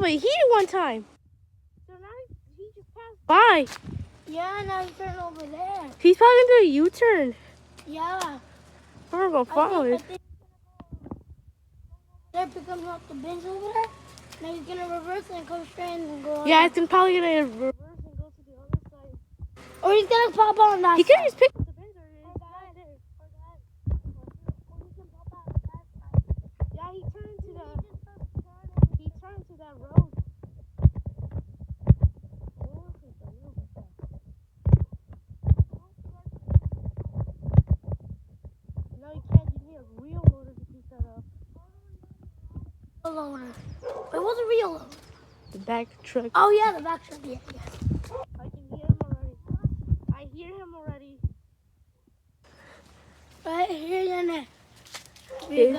over here one time. So now he just passed by. Yeah, now he's turning over there. He's probably gonna do a U-turn. Yeah. We're gonna follow it. They're picking up the bins over there. Now he's gonna reverse and come straight and go. Yeah, it's probably gonna reverse and go to the other side. Or he's gonna pop on that. He could just pick up the bins already. Yeah, he turned to that road. No, you can't. You need a real loader to pick that up. A loader. It was a real loader. The back truck. Oh yeah, the back truck. Yeah. I can hear him already. I hear him already. Right here and there.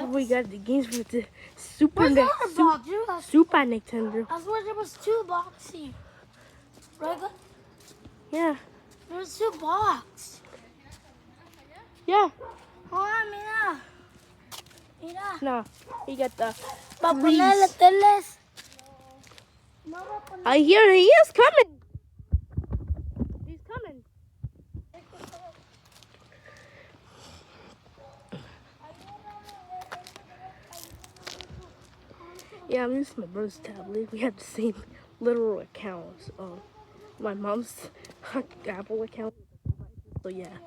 We got the games with the Super Where's the other box? Super Nintendo. I swear there was 2 boxes here. Right? Yeah. There's 2 boxes. Yeah. Hold on, mira. Mira. No, he got the. Va a ponerle teles. I hear he is coming. He's coming. Yeah, I'm using my brother's tablet. We have the same literal accounts. My mom's Apple account. So yeah.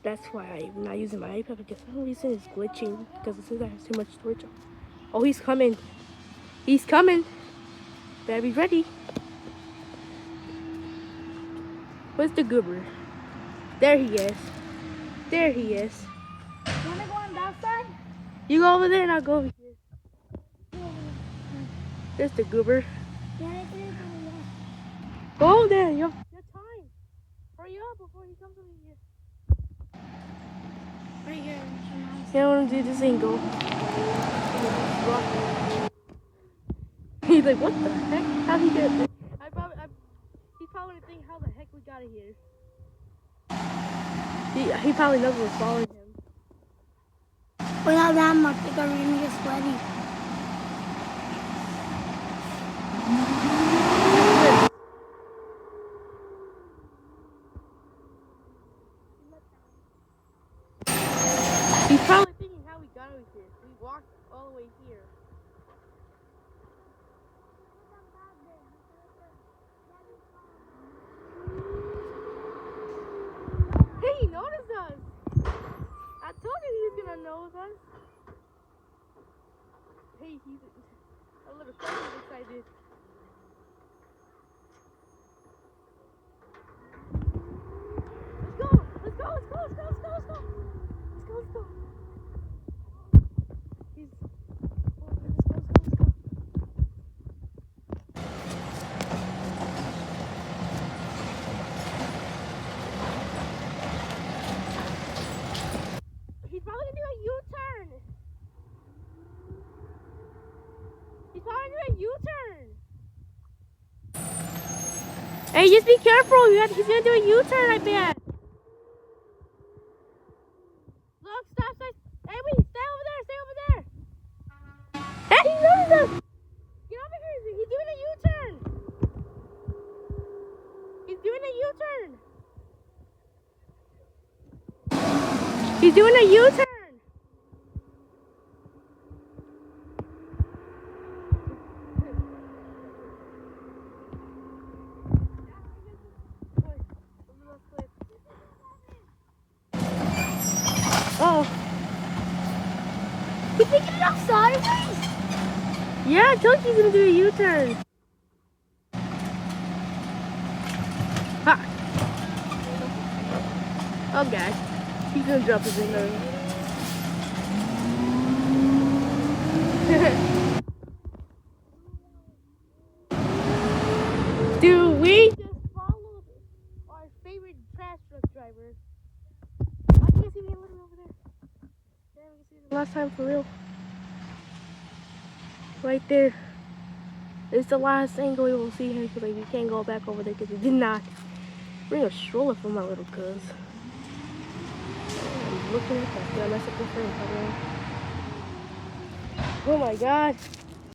That's why I'm not using my iPad because for some reason it's glitching because it says I have too much storage. Oh, he's coming. He's coming. Better be ready. Where's the goober? There he is. There he is. You wanna go on that side? You go over there and I'll go over here. There's the goober. Go there. Your time. Hurry up before he comes over here. Right here. Yeah, I want to do this angle. He's like, what the heck? How'd he get there? He's probably thinking, how the heck we got here? He probably knows we're following him. Without that much, they got really get sweaty. He's probably thinking how we got over here. We walked all the way here. Hey, he noticed us. I told you he was gonna notice us. Hey, he's a little crazy excited. Let's go. He's probably gonna do a U-turn. Hey, just be careful. He's gonna do a U-turn, I bet. Look, stop. Hey, wait, stay over there. Hey, he noticed us. Get over here. He's doing a U-turn. He's doing a U-turn. Oh. He's picking it up sideways. Yeah, I told you he's gonna do a U-turn. Ha! Oh gosh, he's gonna drop his finger. Dude, we just followed our favorite trash truck driver. I can see me a little bit over there. Yeah, we can see the last time for real. Right there. It's the last angle we will see him because we can't go back over there because he did not bring a stroller for my little cuz. I'm looking at that. Did I mess up the frame? Oh my god.